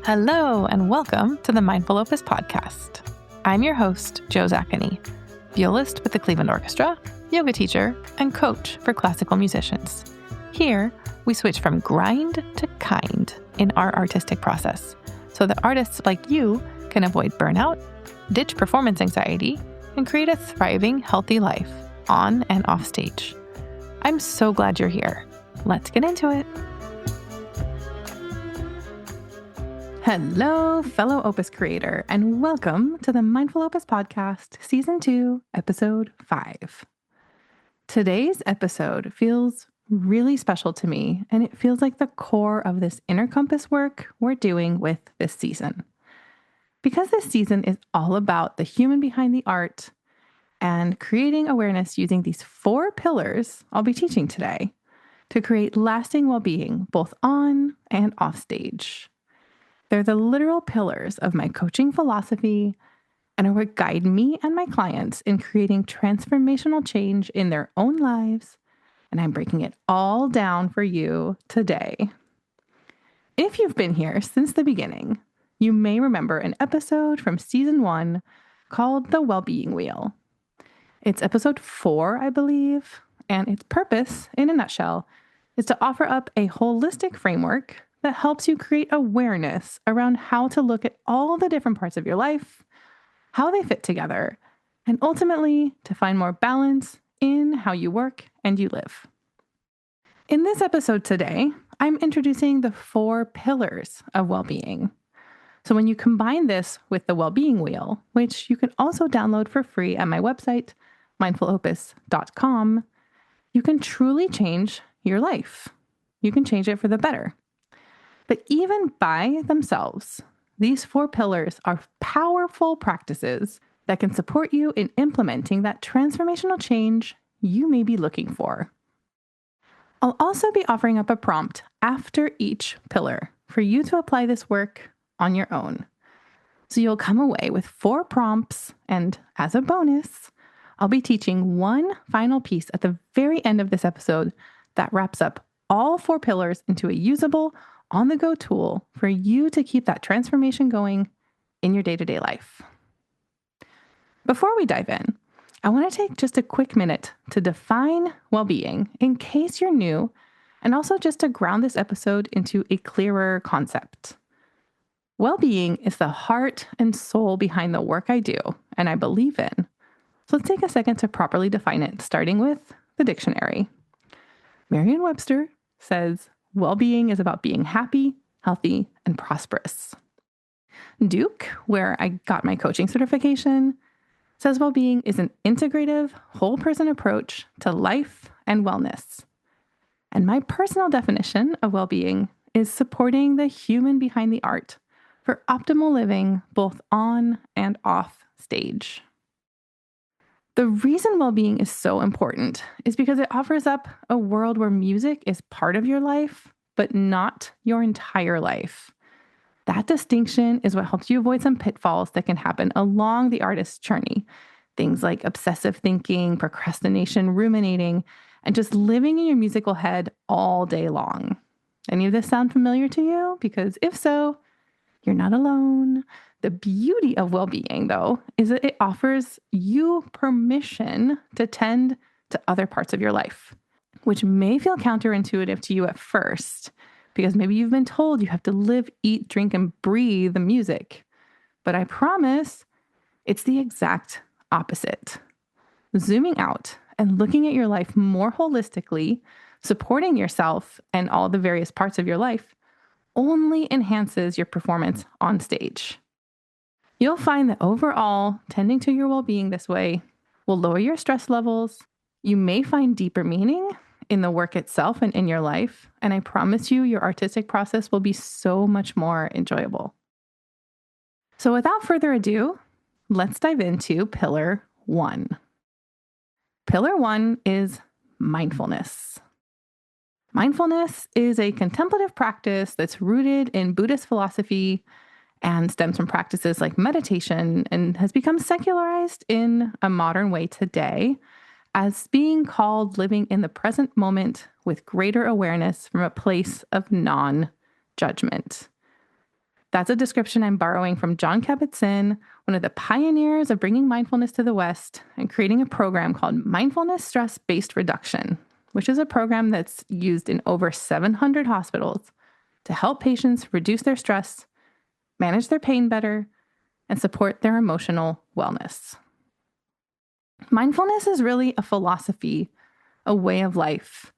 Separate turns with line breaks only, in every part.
Hello, and welcome to the MindfulOpus podcast. I'm your host, Jo Zakany, violist with the Cleveland Orchestra, yoga teacher, and coach for classical musicians. Here, we switch from grind to kind in our artistic process so that artists like you can avoid burnout, ditch performance anxiety, and create a thriving, healthy life on and off stage. I'm so glad you're here. Let's get into it. Hello, fellow Opus creator, and welcome to the MindfulOpus podcast, Season 2, Episode 5. Today's episode feels really special to me, and it feels like the core of this inner compass work we're doing with this season. Because this season is all about the human behind the art and creating awareness using these 4 pillars I'll be teaching today to create lasting well-being both on and off stage. They're the literal pillars of my coaching philosophy and are what guide me and my clients in creating transformational change in their own lives, and I'm breaking it all down for you today. If you've been here since the beginning, you may remember an episode from Season 1 called The Wellbeing Wheel. It's episode 4, I believe, and its purpose, in a nutshell, is to offer up a holistic framework that helps you create awareness around how to look at all the different parts of your life, how they fit together, and ultimately to find more balance in how you work and you live. In this episode today, I'm introducing the 4 pillars of well-being. So when you combine this with the Wellbeing Wheel, which you can also download for free at my website, mindfulopus.com, you can truly change your life. You can change it for the better. But even by themselves, these 4 pillars are powerful practices that can support you in implementing that transformational change you may be looking for. I'll also be offering up a prompt after each pillar for you to apply this work on your own. So you'll come away with 4 prompts, and as a bonus, I'll be teaching one final piece at the very end of this episode that wraps up all 4 pillars into a usable, on-the-go tool for you to keep that transformation going in your day-to-day life. Before we dive in, I want to take just a quick minute to define well-being in case you're new, and also just to ground this episode into a clearer concept. Well-being is the heart and soul behind the work I do and I believe in. So let's take a second to properly define it, starting with the dictionary. Merriam-Webster says, well-being is about being happy, healthy, and prosperous. Duke, where I got my coaching certification, says well-being is an integrative, whole-person approach to life and wellness. And my personal definition of well-being is supporting the human behind the art for optimal living both on and off stage. The reason well-being is so important is because it offers up a world where music is part of your life, but not your entire life. That distinction is what helps you avoid some pitfalls that can happen along the artist's journey. Things like obsessive thinking, procrastination, ruminating, and just living in your musical head all day long. Any of this sound familiar to you? Because if so, you're not alone. The beauty of well-being, though, is that it offers you permission to tend to other parts of your life, which may feel counterintuitive to you at first, because maybe you've been told you have to live, eat, drink, and breathe the music. But I promise it's the exact opposite. Zooming out and looking at your life more holistically, supporting yourself and all the various parts of your life, only enhances your performance on stage. You'll find that overall, tending to your well-being this way will lower your stress levels. You may find deeper meaning in the work itself and in your life, and I promise you your artistic process will be so much more enjoyable. So without further ado, let's dive into Pillar 1. Pillar 1 is mindfulness. Mindfulness is a contemplative practice that's rooted in Buddhist philosophy and stems from practices like meditation and has become secularized in a modern way today as being called living in the present moment with greater awareness from a place of non-judgment. That's a description I'm borrowing from Jon Kabat-Zinn, one of the pioneers of bringing mindfulness to the West and creating a program called Mindfulness Stress-Based Reduction, which is a program that's used in over 700 hospitals to help patients reduce their stress, manage their pain better, and support their emotional wellness. Mindfulness is really a philosophy, a way of life.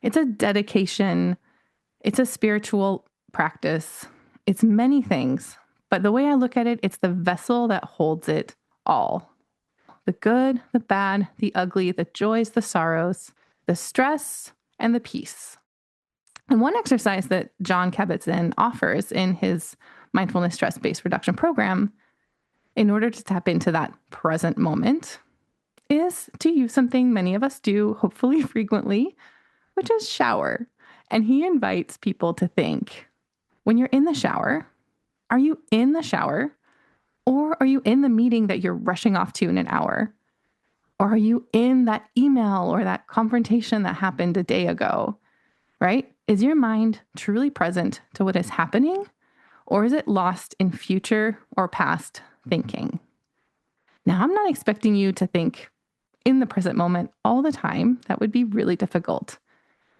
It's a dedication. It's a spiritual practice. It's many things, but the way I look at it, it's the vessel that holds it all. The good, the bad, the ugly, the joys, the sorrows, the stress, and the peace. And one exercise that Jon Kabat-Zinn offers in his mindfulness stress-based reduction program, in order to tap into that present moment, is to use something many of us do, hopefully frequently, which is shower. And he invites people to think, when you're in the shower, are you in the shower, or are you in the meeting that you're rushing off to in an hour? Or are you in that email or that confrontation that happened a day ago, right? Is your mind truly present to what is happening, or is it lost in future or past thinking? Now, I'm not expecting you to think in the present moment all the time. That would be really difficult.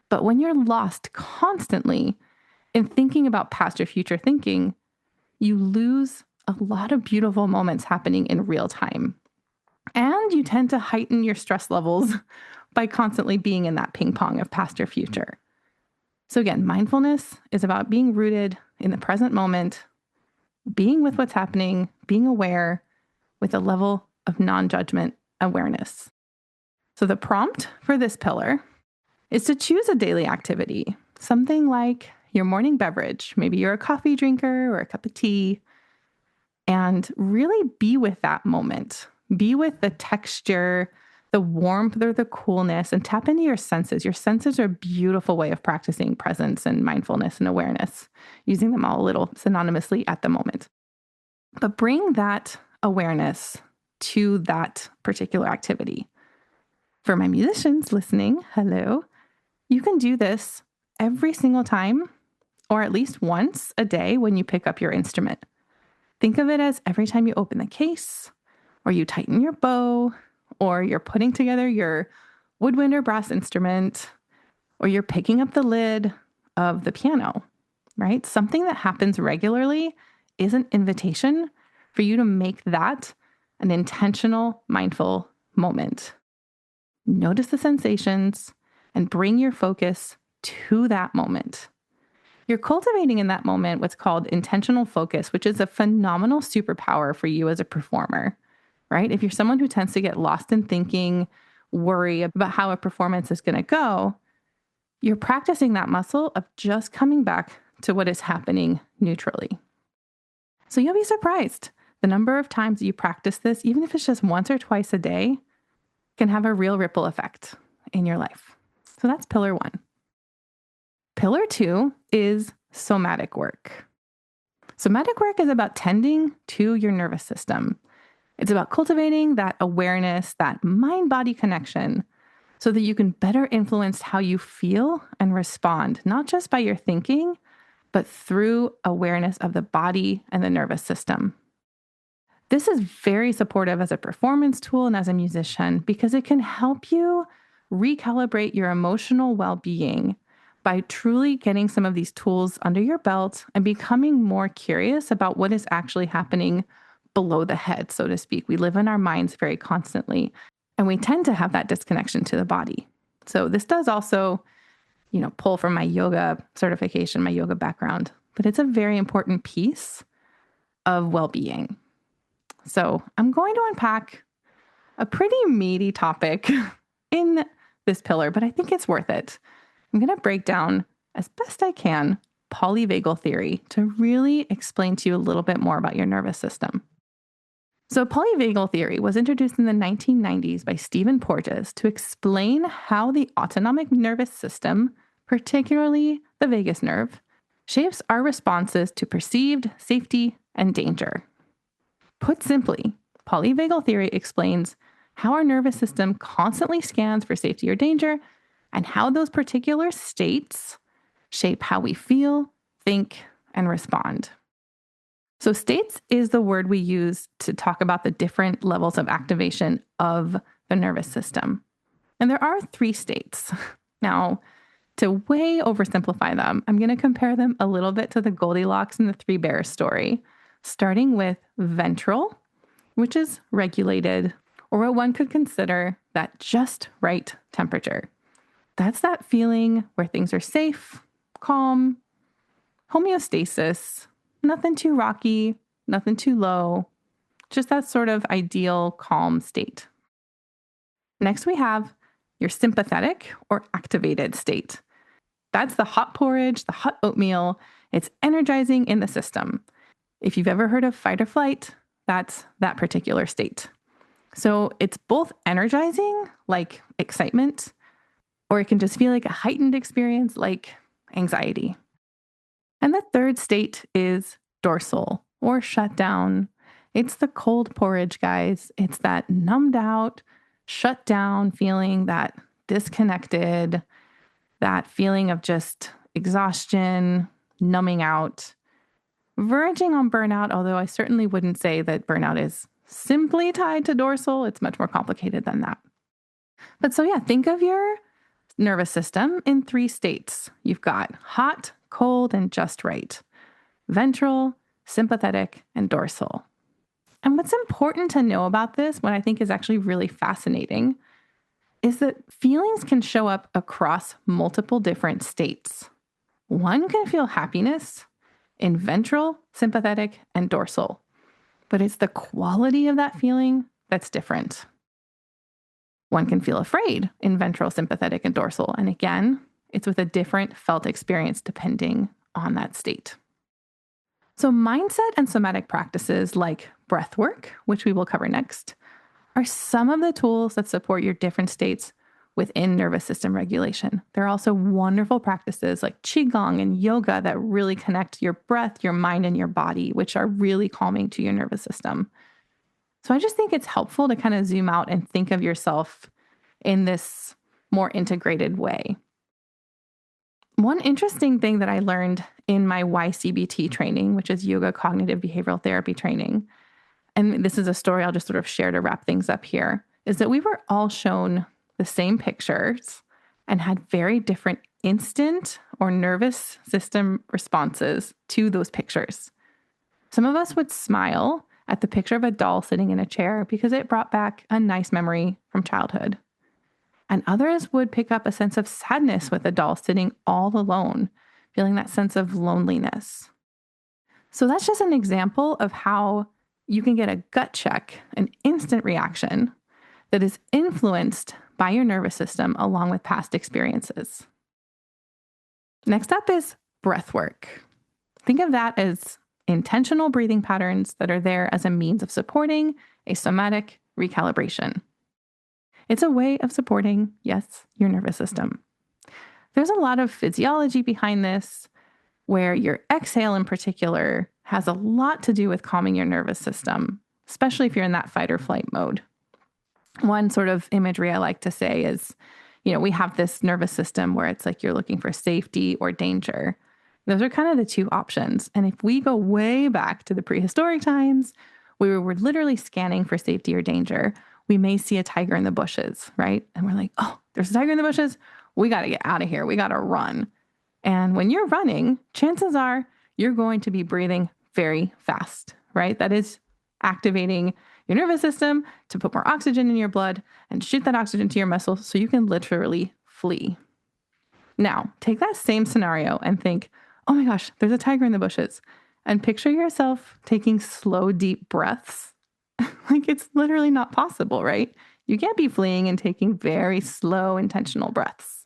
But when you're lost constantly in thinking about past or future thinking, you lose a lot of beautiful moments happening in real time. And you tend to heighten your stress levels by constantly being in that ping pong of past or future. So again, mindfulness is about being rooted in the present moment, being with what's happening, being aware with a level of non-judgment awareness. So the prompt for this pillar is to choose a daily activity, something like your morning beverage. Maybe you're a coffee drinker or a cup of tea, and really be with that moment. Be with the texture, the warmth or the coolness, and tap into your senses. Your senses are a beautiful way of practicing presence and mindfulness and awareness, using them all a little synonymously at the moment. But bring that awareness to that particular activity. For my musicians listening, hello, you can do this every single time, or at least once a day when you pick up your instrument. Think of it as every time you open the case, or you tighten your bow, or you're putting together your woodwind or brass instrument, or you're picking up the lid of the piano, right? Something that happens regularly is an invitation for you to make that an intentional, mindful moment. Notice the sensations and bring your focus to that moment. You're cultivating in that moment what's called intentional focus, which is a phenomenal superpower for you as a performer, right? If you're someone who tends to get lost in thinking, worry about how a performance is going to go, you're practicing that muscle of just coming back to what is happening neutrally. So you'll be surprised. The number of times you practice this, even if it's just once or twice a day, can have a real ripple effect in your life. So that's pillar 1. Pillar 2 is somatic work. Somatic work is about tending to your nervous system. It's about cultivating that awareness, that mind-body connection, so that you can better influence how you feel and respond, not just by your thinking, but through awareness of the body and the nervous system. This is very supportive as a performance tool and as a musician because it can help you recalibrate your emotional well-being by truly getting some of these tools under your belt and becoming more curious about what is actually happening below the head, so to speak. We live in our minds very constantly, and we tend to have that disconnection to the body. So this does also, pull from my yoga certification, my yoga background, but it's a very important piece of well-being. So I'm going to unpack a pretty meaty topic in this pillar, but I think it's worth it. I'm going to break down, as best I can, polyvagal theory to really explain to you a little bit more about your nervous system. So polyvagal theory was introduced in the 1990s by Stephen Porges to explain how the autonomic nervous system, particularly the vagus nerve, shapes our responses to perceived safety and danger. Put simply, polyvagal theory explains how our nervous system constantly scans for safety or danger and how those particular states shape how we feel, think, and respond. So states is the word we use to talk about the different levels of activation of the nervous system. And there are 3 states. Now, to way oversimplify them, I'm going to compare them a little bit to the Goldilocks and the 3 Bears story, starting with ventral, which is regulated, or what one could consider that just right temperature. That's that feeling where things are safe, calm, homeostasis, nothing too rocky, nothing too low, just that sort of ideal calm state. Next, we have your sympathetic or activated state. That's the hot porridge, the hot oatmeal. It's energizing in the system. If you've ever heard of fight or flight, that's that particular state. So it's both energizing, like excitement, or it can just feel like a heightened experience, like anxiety. And the third state is dorsal or shut down. It's the cold porridge, guys. It's that numbed out, shut down feeling, that disconnected, that feeling of just exhaustion, numbing out, verging on burnout, although I certainly wouldn't say that burnout is simply tied to dorsal. It's much more complicated than that. But so yeah, think of your nervous system in 3 states. You've got hot, cold, and just right, ventral, sympathetic, and dorsal. And what's important to know about this, what I think is actually really fascinating, is that feelings can show up across multiple different states. One can feel happiness in ventral, sympathetic, and dorsal, but it's the quality of that feeling that's different. One can feel afraid in ventral, sympathetic, and dorsal, and again, it's with a different felt experience depending on that state. So mindset and somatic practices like breath work, which we will cover next, are some of the tools that support your different states within nervous system regulation. There are also wonderful practices like Qigong and yoga that really connect your breath, your mind, and your body, which are really calming to your nervous system. So I just think it's helpful to kind of zoom out and think of yourself in this more integrated way. One interesting thing that I learned in my YCBT training, which is yoga cognitive behavioral therapy training, and this is a story I'll just sort of share to wrap things up here, is that we were all shown the same pictures and had very different instant or nervous system responses to those pictures. Some of us would smile at the picture of a doll sitting in a chair because it brought back a nice memory from childhood. And others would pick up a sense of sadness with a doll sitting all alone, feeling that sense of loneliness. So that's just an example of how you can get a gut check, an instant reaction that is influenced by your nervous system along with past experiences. Next up is breath work. Think of that as intentional breathing patterns that are there as a means of supporting a somatic recalibration. It's a way of supporting, yes, your nervous system. There's a lot of physiology behind this, where your exhale in particular has a lot to do with calming your nervous system, especially if you're in that fight or flight mode. One sort of imagery I like to say is, we have this nervous system where it's like you're looking for safety or danger. Those are kind of the 2 options. And if we go way back to the prehistoric times, we were literally scanning for safety or danger. We may see a tiger in the bushes, right? And we're like, oh, there's a tiger in the bushes. We got to get out of here. We got to run. And when you're running, chances are you're going to be breathing very fast, right? That is activating your nervous system to put more oxygen in your blood and shoot that oxygen to your muscles so you can literally flee. Now, take that same scenario and think, oh my gosh, there's a tiger in the bushes. And picture yourself taking slow, deep breaths. Like it's literally not possible, right? You can't be fleeing and taking very slow, intentional breaths.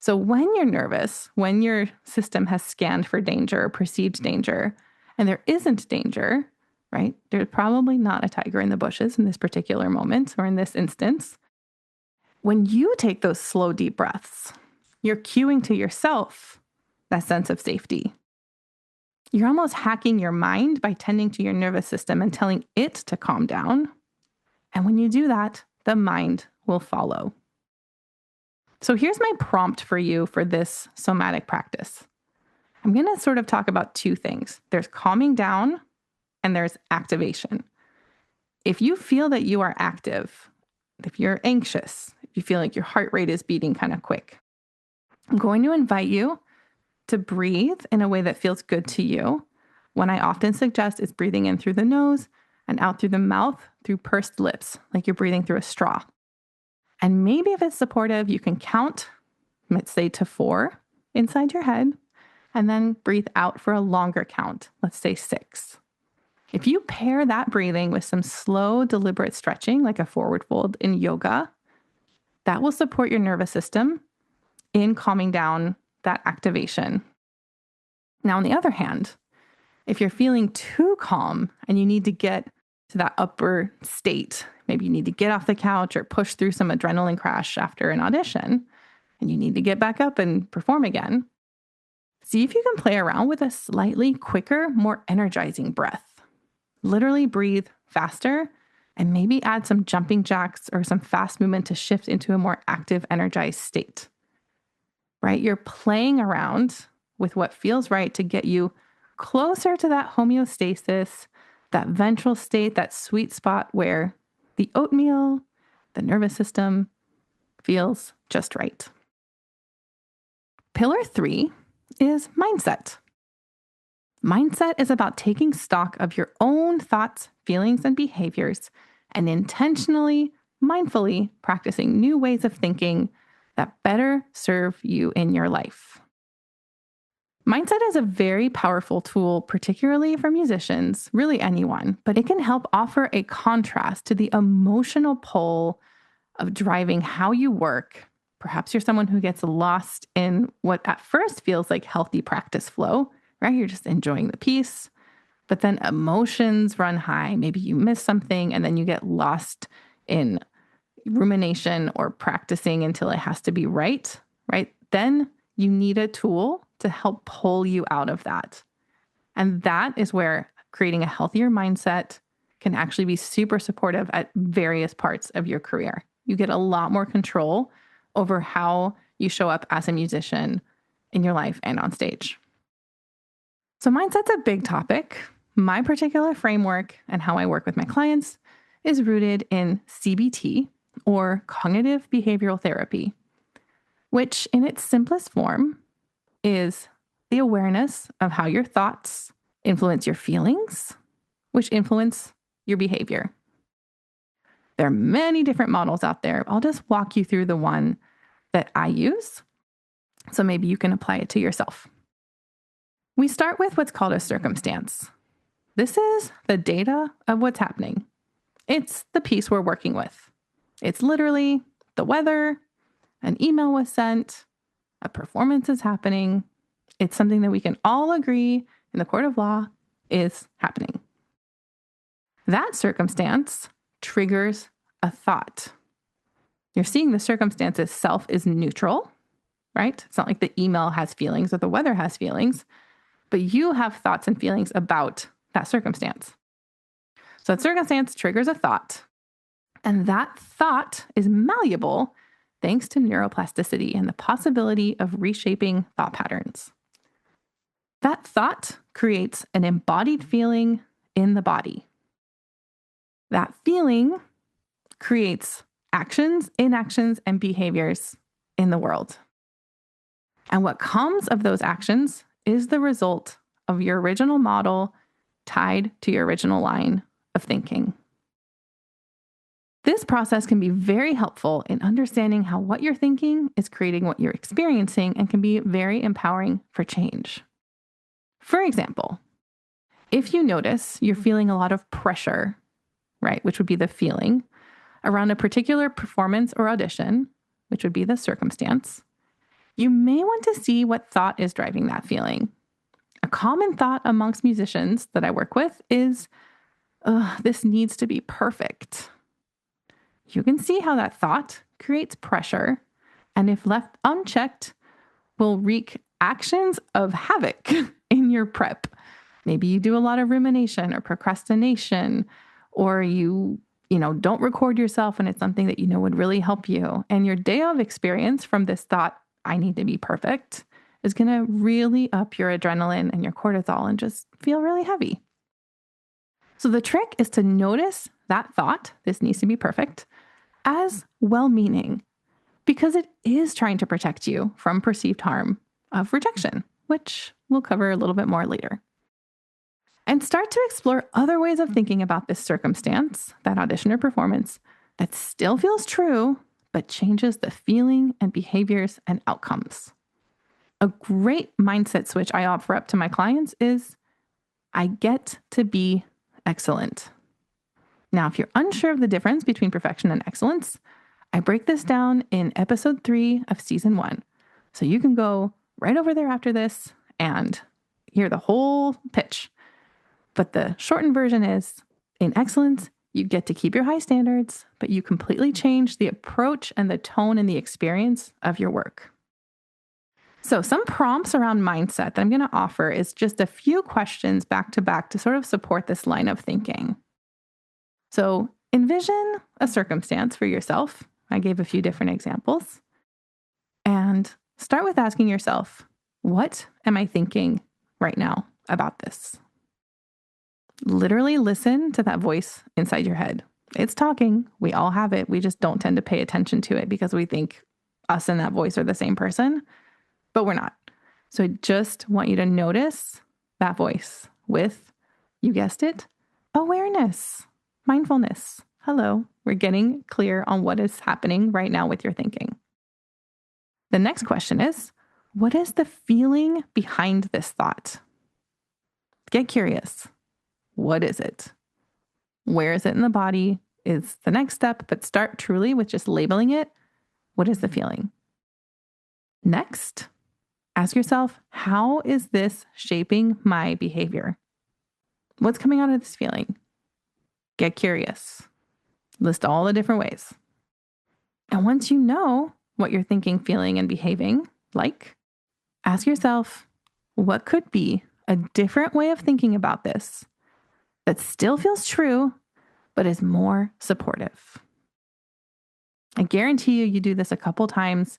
So when you're nervous, when your system has scanned for danger or perceived danger, and there isn't danger, right? There's probably not a tiger in the bushes in this particular moment or in this instance. When you take those slow, deep breaths, you're cueing to yourself that sense of safety. You're almost hacking your mind by tending to your nervous system and telling it to calm down. And when you do that, the mind will follow. So here's my prompt for you for this somatic practice. I'm going to sort of talk about 2 things. There's calming down and there's activation. If you feel that you are active, if you're anxious, if you feel like your heart rate is beating kind of quick, I'm going to invite you to breathe in a way that feels good to you. What I often suggest is breathing in through the nose and out through the mouth through pursed lips, like you're breathing through a straw. And maybe if it's supportive, you can count, let's say to 4 inside your head, and then breathe out for a longer count, let's say 6. If you pair that breathing with some slow, deliberate stretching, like a forward fold in yoga, that will support your nervous system in calming down that activation. Now, on the other hand, if you're feeling too calm and you need to get to that upper state, maybe you need to get off the couch or push through some adrenaline crash after an audition, and you need to get back up and perform again, see if you can play around with a slightly quicker, more energizing breath. Literally breathe faster and maybe add some jumping jacks or some fast movement to shift into a more active, energized state. Right? You're playing around with what feels right to get you closer to that homeostasis, that ventral state, that sweet spot where the oatmeal, the nervous system feels just right. Pillar 3 is mindset. Mindset is about taking stock of your own thoughts, feelings, and behaviors and intentionally, mindfully practicing new ways of thinking that better serve you in your life. Mindset is a very powerful tool, particularly for musicians, really anyone, but it can help offer a contrast to the emotional pull of driving how you work. Perhaps you're someone who gets lost in what at first feels like healthy practice flow, right? You're just enjoying the piece, but then emotions run high. Maybe you miss something and then you get lost in rumination or practicing until it has to be right? Then you need a tool to help pull you out of that. And that is where creating a healthier mindset can actually be super supportive at various parts of your career. You get a lot more control over how you show up as a musician in your life and on stage. So mindset's a big topic. My particular framework and how I work with my clients is rooted in CBT, or cognitive behavioral therapy, which in its simplest form is the awareness of how your thoughts influence your feelings, which influence your behavior. There are many different models out there. I'll just walk you through the one that I use, so maybe you can apply it to yourself. We start with what's called a circumstance. This is the data of what's happening. It's the piece we're working with. It's literally the weather, an email was sent, a performance is happening. It's something that we can all agree in the court of law is happening. That circumstance triggers a thought. You're seeing the circumstance itself is neutral, right? It's not like the email has feelings or the weather has feelings, but you have thoughts and feelings about that circumstance. So that circumstance triggers a thought, and that thought is malleable thanks to neuroplasticity and the possibility of reshaping thought patterns. That thought creates an embodied feeling in the body. That feeling creates actions, inactions, and behaviors in the world. And what comes of those actions is the result of your original model tied to your original line of thinking. This process can be very helpful in understanding how what you're thinking is creating what you're experiencing and can be very empowering for change. For example, if you notice you're feeling a lot of pressure, right, which would be the feeling, around a particular performance or audition, which would be the circumstance, you may want to see what thought is driving that feeling. A common thought amongst musicians that I work with is, this needs to be perfect. You can see how that thought creates pressure, and if left unchecked, will wreak actions of havoc in your prep. Maybe you do a lot of rumination or procrastination, or you don't record yourself and it's something that would really help you. And your day of experience from this thought, I need to be perfect, is going to really up your adrenaline and your cortisol and just feel really heavy. So the trick is to notice that thought, this needs to be perfect, as well-meaning, because it is trying to protect you from perceived harm of rejection, which we'll cover a little bit more later. And start to explore other ways of thinking about this circumstance, that audition or performance, that still feels true, but changes the feeling and behaviors and outcomes. A great mindset switch I offer up to my clients is, I get to be excellent. Now, if you're unsure of the difference between perfection and excellence, I break this down in episode 3 of season 1. So you can go right over there after this and hear the whole pitch. But the shortened version is, in excellence, you get to keep your high standards, but you completely change the approach and the tone and the experience of your work. So some prompts around mindset that I'm going to offer is just a few questions back to back to sort of support this line of thinking. So envision a circumstance for yourself. I gave a few different examples. And start with asking yourself, what am I thinking right now about this? Literally listen to that voice inside your head. It's talking. We all have it. We just don't tend to pay attention to it because we think us and that voice are the same person, but we're not. So I just want you to notice that voice with, you guessed it, awareness, mindfulness. Hello, we're getting clear on what is happening right now with your thinking. The next question is, what is the feeling behind this thought? Get curious. What is it? Where is it in the body is the next step, but start truly with just labeling it. What is the feeling? Next, ask yourself, how is this shaping my behavior? What's coming out of this feeling? Get curious. List all the different ways. And once you know what you're thinking, feeling, and behaving like, ask yourself, what could be a different way of thinking about this that still feels true, but is more supportive? I guarantee you do this a couple times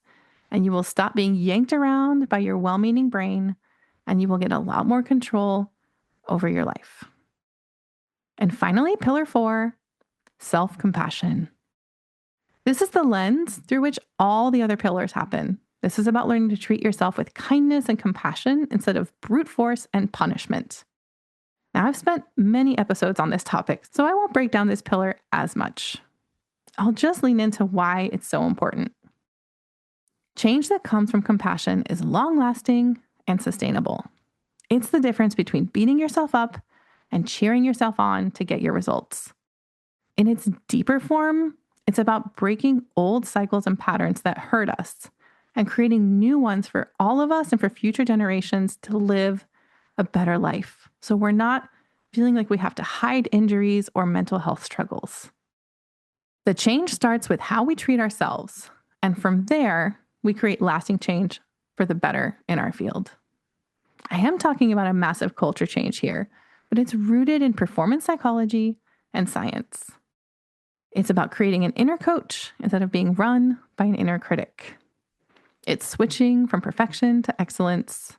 and you will stop being yanked around by your well-meaning brain and you will get a lot more control over your life. And finally, pillar 4, self-compassion. This is the lens through which all the other pillars happen. This is about learning to treat yourself with kindness and compassion instead of brute force and punishment. Now, I've spent many episodes on this topic, so I won't break down this pillar as much. I'll just lean into why it's so important. Change that comes from compassion is long-lasting and sustainable. It's the difference between beating yourself up and cheering yourself on to get your results. In its deeper form, it's about breaking old cycles and patterns that hurt us and creating new ones for all of us and for future generations to live a better life. So we're not feeling like we have to hide injuries or mental health struggles. The change starts with how we treat ourselves. And from there, we create lasting change for the better in our field. I am talking about a massive culture change here, but it's rooted in performance psychology and science. It's about creating an inner coach instead of being run by an inner critic. It's switching from perfection to excellence.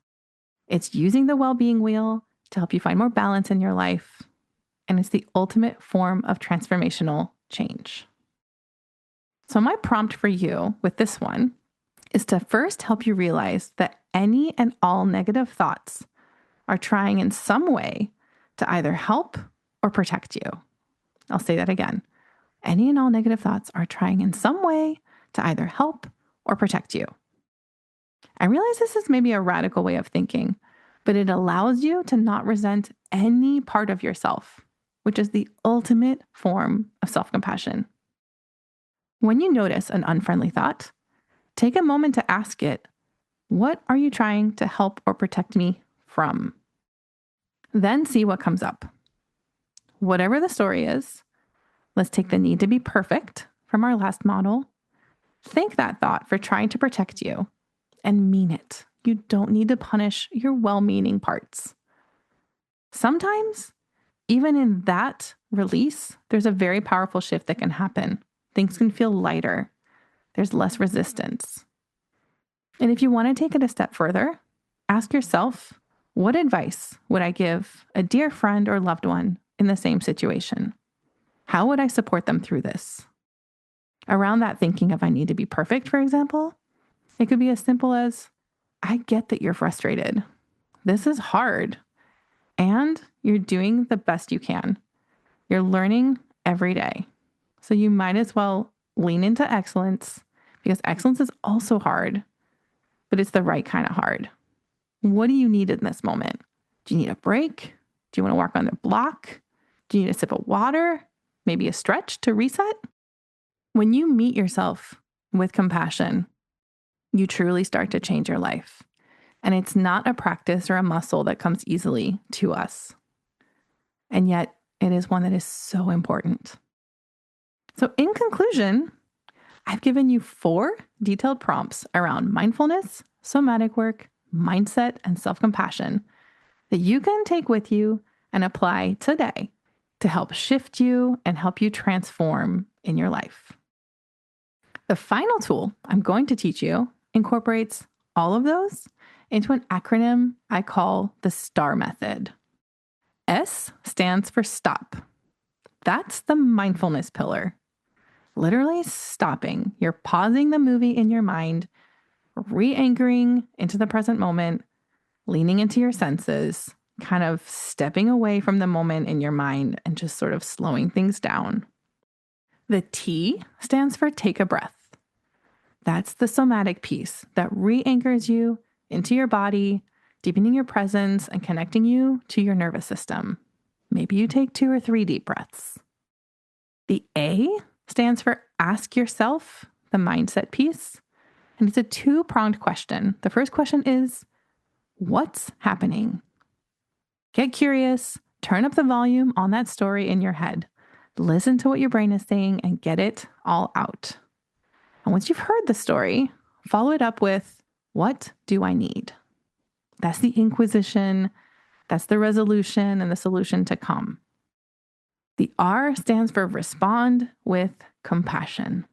It's using the well-being wheel to help you find more balance in your life. And it's the ultimate form of transformational change. So my prompt for you with this one is to first help you realize that any and all negative thoughts are trying in some way to either help or protect you. I'll say that again. Any and all negative thoughts are trying in some way to either help or protect you. I realize this is maybe a radical way of thinking, but it allows you to not resent any part of yourself, which is the ultimate form of self-compassion. When you notice an unfriendly thought, take a moment to ask it, what are you trying to help or protect me from? Then see what comes up. Whatever the story is, let's take the need to be perfect from our last model. Thank that thought for trying to protect you and mean it. You don't need to punish your well-meaning parts. Sometimes, even in that release, there's a very powerful shift that can happen. Things can feel lighter. There's less resistance. And if you want to take it a step further, ask yourself, what advice would I give a dear friend or loved one in the same situation? How would I support them through this? Around that thinking of I need to be perfect, for example, it could be as simple as, I get that you're frustrated. This is hard. And you're doing the best you can. You're learning every day. So you might as well lean into excellence, because excellence is also hard, but it's the right kind of hard. What do you need in this moment? Do you need a break? Do you want to walk on the block? Do you need a sip of water? Maybe a stretch to reset? When you meet yourself with compassion, you truly start to change your life. And it's not a practice or a muscle that comes easily to us. And yet it is one that is so important. So in conclusion, I've given you 4 detailed prompts around mindfulness, somatic work, mindset, and self-compassion that you can take with you and apply today to help shift you and help you transform in your life. The final tool I'm going to teach you incorporates all of those into an acronym I call the STAR method. S stands for stop. That's the mindfulness pillar. Literally stopping. You're pausing the movie in your mind, re-anchoring into the present moment, leaning into your senses, kind of stepping away from the moment in your mind and just sort of slowing things down. The T stands for take a breath. That's the somatic piece that re-anchors you into your body, deepening your presence and connecting you to your nervous system. Maybe you take 2 or 3 deep breaths. The A stands for ask yourself, the mindset piece. And it's a 2-pronged question. The first question is, what's happening? Get curious, turn up the volume on that story in your head. Listen to what your brain is saying and get it all out. And once you've heard the story, follow it up with, what do I need? That's the inquisition. That's the resolution and the solution to come. The R stands for respond with compassion.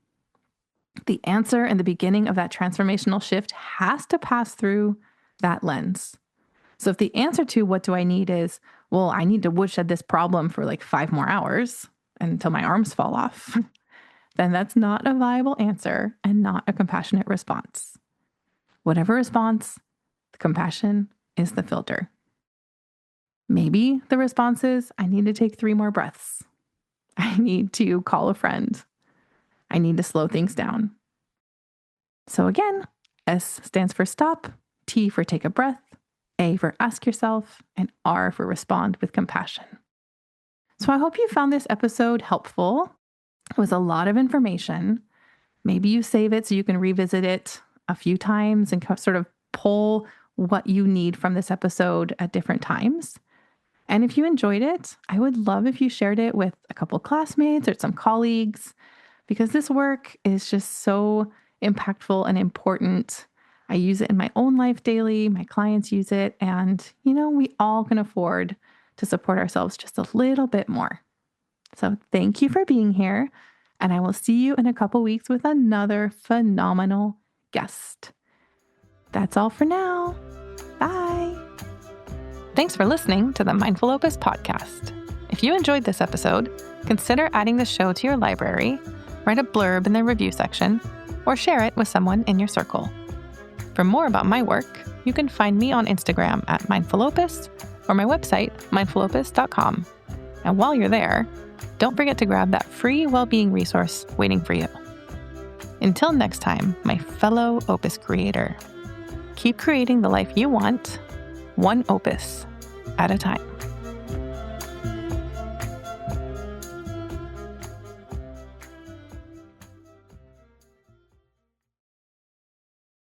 The answer and the beginning of that transformational shift has to pass through that lens. So if the answer to what do I need is, well, I need to woodshed this problem for like 5 more hours until my arms fall off, then that's not a viable answer and not a compassionate response. Whatever response, the compassion is the filter. Maybe the response is, I need to take 3 more breaths. I need to call a friend. I need to slow things down. So again, S stands for stop, T for take a breath, A for ask yourself, and R for respond with compassion. So I hope you found this episode helpful. It was a lot of information. Maybe you save it so you can revisit it a few times and sort of pull what you need from this episode at different times. And if you enjoyed it, I would love if you shared it with a couple classmates or some colleagues, because this work is just so impactful and important. I use it in my own life daily. My clients use it. And, we all can afford to support ourselves just a little bit more. So thank you for being here. And I will see you in a couple weeks with another phenomenal guest. That's all for now. Bye. Thanks for listening to the MindfulOpus podcast. If you enjoyed this episode, consider adding the show to your library, write a blurb in the review section, or share it with someone in your circle. For more about my work, you can find me on Instagram at MindfulOpus or my website, mindfulopus.com. And while you're there, don't forget to grab that free well-being resource waiting for you. Until next time, my fellow Opus creator, keep creating the life you want, one opus at a time.